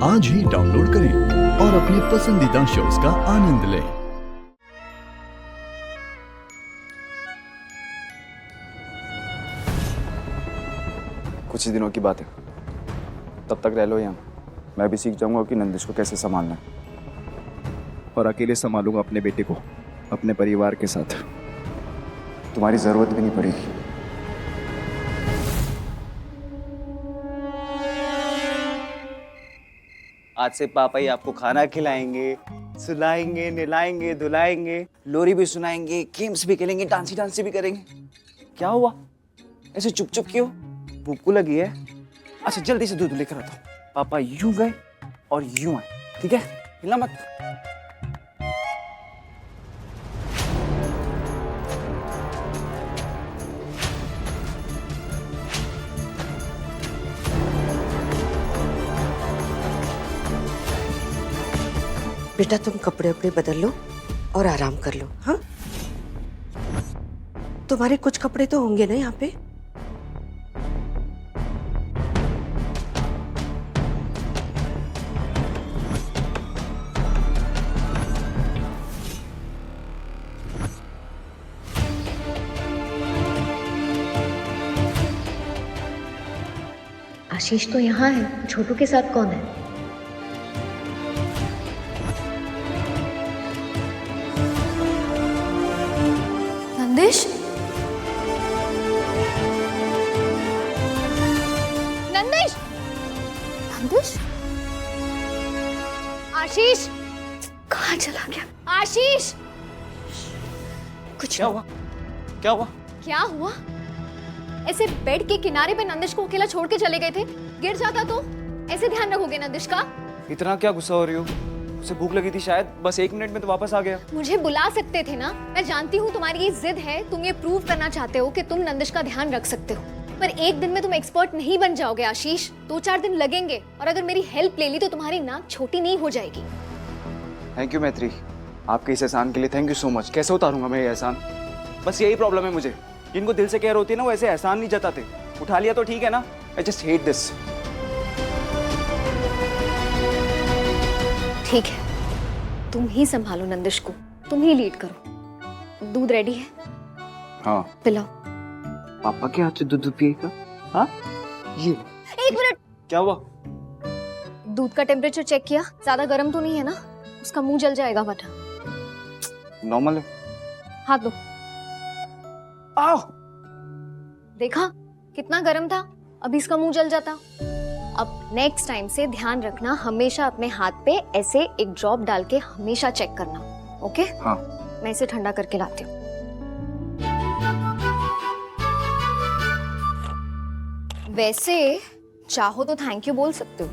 आज ही डाउनलोड करें और अपने पसंदीदा शोज का आनंद लें। कुछ ही दिनों की बात है, तब तक रह लो यहाँ। मैं भी सीख जाऊंगा कि नंदिश को कैसे संभालना है, और अकेले संभालूंगा अपने बेटे को अपने परिवार के साथ। तुम्हारी जरूरत भी नहीं पड़ेगी। आज से पापा ही आपको खाना खिलाएंगे, सुलाएंगे, नहलाएंगे, धुलाएंगे, लोरी भी सुनाएंगे, गेम्स भी खेलेंगे, डांसी भी करेंगे। क्या हुआ, ऐसे चुप चुप क्यों? भूख को लगी है? अच्छा जल्दी से दूध लेकर आता हूँ। पापा यूं गए और यूं आए, ठीक है? हिला मत। बेटा तुम कपड़े उपड़े बदल लो और आराम कर लो। हाँ, तुम्हारे कुछ कपड़े तो होंगे ना यहाँ पे? आशीष तो यहाँ है, छोटू के साथ कौन है? नंदिश, नंदिश, नंदिश, आशीष कहाँ चला गया? आशीष, कुछ क्या हुआ? क्या हुआ? क्या हुआ? ऐसे बेड के किनारे पे नंदिश को अकेला छोड़ के चले गए थे। गिर जाता तो? ऐसे ध्यान रखोगे नंदिश का? इतना क्या गुस्सा हो रही हो? उसे भूख लगी थी शायद, बस 1 मिनट में तो वापस आ गया। मुझे बुला सकते थे ना। मैं जानती हूँ तुम्हारी ये जिद है, तुम ये प्रूव करना चाहते हो कि तुम नंदिश का ध्यान रख सकते हो, पर एक दिन में तुम एक्सपर्ट नहीं बन जाओगे आशीष। 2-4 दिन लगेंगे, और अगर मेरी हेल्प ले ली तो तुम्हारी नाक छोटी नहीं हो जाएगी। थैंक यू मैत्री, आपके इस एहसान के लिए थैंक यू सो मच। कैसे उतारूंगा मैं ये एहसान? बस यही प्रॉब्लम है मुझे, इनको दिल से केयर होती है ना, वो ऐसे एहसान नहीं जताते। उठा लिया तो ठीक है ना, आई जस्ट हेट दिस। ठीक है, तुम ही संभालो नंदिश को, तुम ही लीड करो। दूध रेडी है? हाँ। पिलाओ। पापा के हाथ से दूध पिएगा? हाँ? ये 1 मिनट। क्या हुआ? दूध का टेम्परेचर चेक किया? ज्यादा गर्म तो नहीं है ना? उसका मुंह जल जाएगा वरना। नॉर्मल है। हाथ दो। आओ। देखा कितना गर्म था, अभी इसका मुंह जल जाता। अब नेक्स्ट टाइम से ध्यान रखना, हमेशा अपने हाथ पे ऐसे एक ड्रॉप डाल के हमेशा चेक करना, ओके? हाँ। मैं इसे ठंडा करके लाती हूँ। वैसे चाहो तो थैंक यू बोल सकते हो।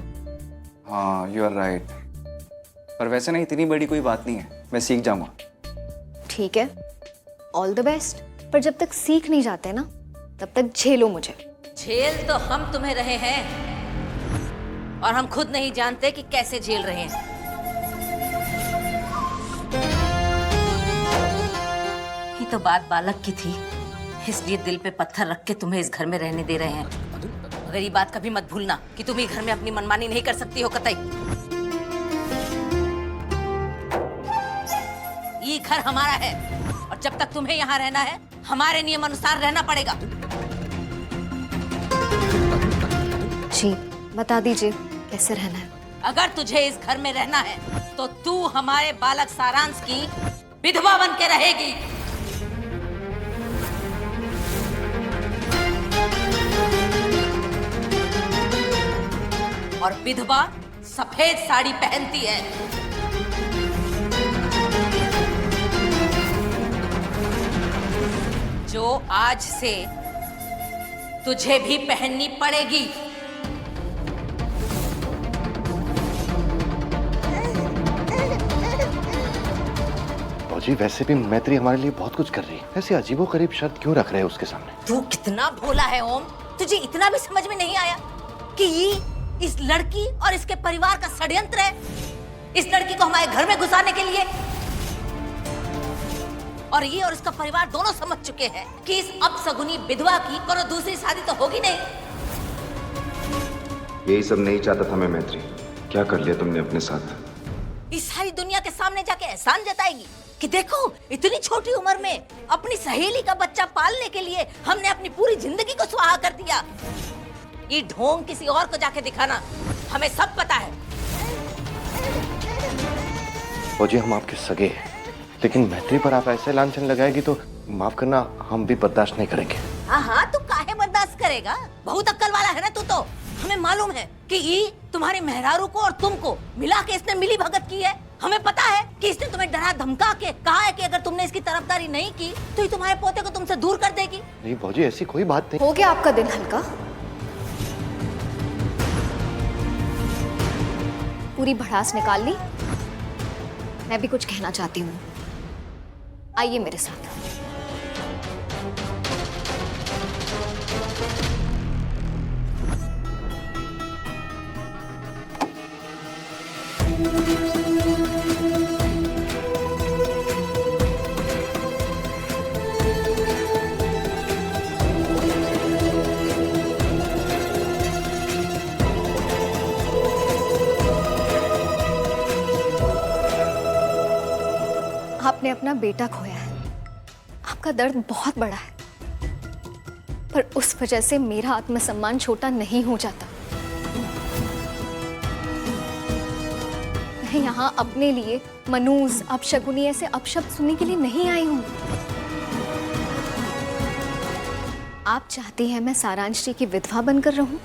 हाँ, यू आर राइट। पर वैसे नहीं, इतनी बड़ी कोई बात नहीं है, मैं सीख जाऊंगा। ठीक है, ऑल द बेस्ट। पर जब तक सीख नहीं जाते ना, तब तक झेलो मुझे। झेल तो हम तुम्हें रहे हैं, और हम खुद नहीं जानते कि कैसे झेल रहे हैं। ये तो बात बालक की थी, इसलिए दिल पे पत्थर रख के तुम्हें इस घर में रहने दे रहे हैं। मगर ये बात कभी मत भूलना कि तुम ही घर में अपनी मनमानी नहीं कर सकती हो कतई। ये घर हमारा है, और जब तक तुम्हें यहाँ रहना है, हमारे नियम अनुसार रहना पड़ेगा। जी बता दीजिए कैसे रहना है। अगर तुझे इस घर में रहना है तो तू हमारे बालक सारांश की विधवा बन के रहेगी। और विधवा सफेद साड़ी पहनती है। जो आज से तुझे भी पहननी पड़ेगी। जी वैसे भी मैत्री हमारे लिए बहुत कुछ कर रही है, ऐसे अजीबोगरीब शर्त क्यों रख रहे हैं उसके सामने? तू कितना भोला है ओम, तुझे इतना भी समझ में नहीं आया कि ये इस लड़की और इसके परिवार का षड्यंत्र है, इस लड़की को हमारे घर में घुसाने के लिए। और ये और इसका परिवार दोनों समझ चुके हैं कि इस अपशगुनी विधवा की कोई दूसरी शादी तो होगी नहीं। यही सब नहीं चाहता था मैं मैत्री, क्या कर लिया तुमने अपने साथ? इस सारी दुनिया के सामने जाके एहसान जताएगी कि देखो इतनी छोटी उम्र में अपनी सहेली का बच्चा पालने के लिए हमने अपनी पूरी जिंदगी को सुहा कर दिया। ये ढोंग किसी और को जाके दिखाना, हमें सब पता है। फौजी हम आपके सगे हैं, लेकिन मैत्री पर आप ऐसे लांछन लगाएगी तो माफ करना, हम भी बर्दाश्त नहीं करेंगे। हाँ तू काहे बर्दाश्त करेगा, बहुत अक्ल वाला है ना तू तो। हमें मालूम है कि ये तुम्हारे मेहरारू को और तुमको मिला के इसने मिली भगत की है। हमें पता है कि इसने तुम्हें डरा धमका के कहा है कि अगर तुमने इसकी तरफदारी नहीं की तो ये तुम्हारे पोते को तुमसे दूर कर देगी। नहीं फौजी ऐसी कोई बात नहीं। हो गया आपका दिन हल्का? पूरी भड़ास निकाल ली? मैं भी कुछ कहना चाहती हूँ, आइए मेरे साथ। आपने अपना बेटा खोया है, आपका दर्द बहुत बड़ा है, पर उस वजह से मेरा आत्मसम्मान छोटा नहीं हो जाता। मैं यहाँ अपने लिए मनूज, अपशकुनी ऐसे अपशब्द सुनने के लिए नहीं आई हूँ। आप चाहती हैं मैं सारांश जी की विधवा बनकर रहूं?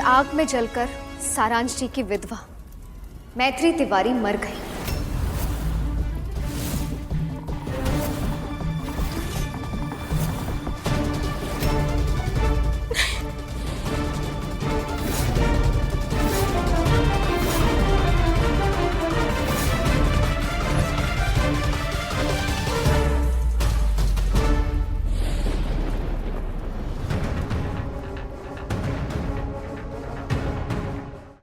आग में जलकर सारांश जी की विधवा मैत्री तिवारी मर गई।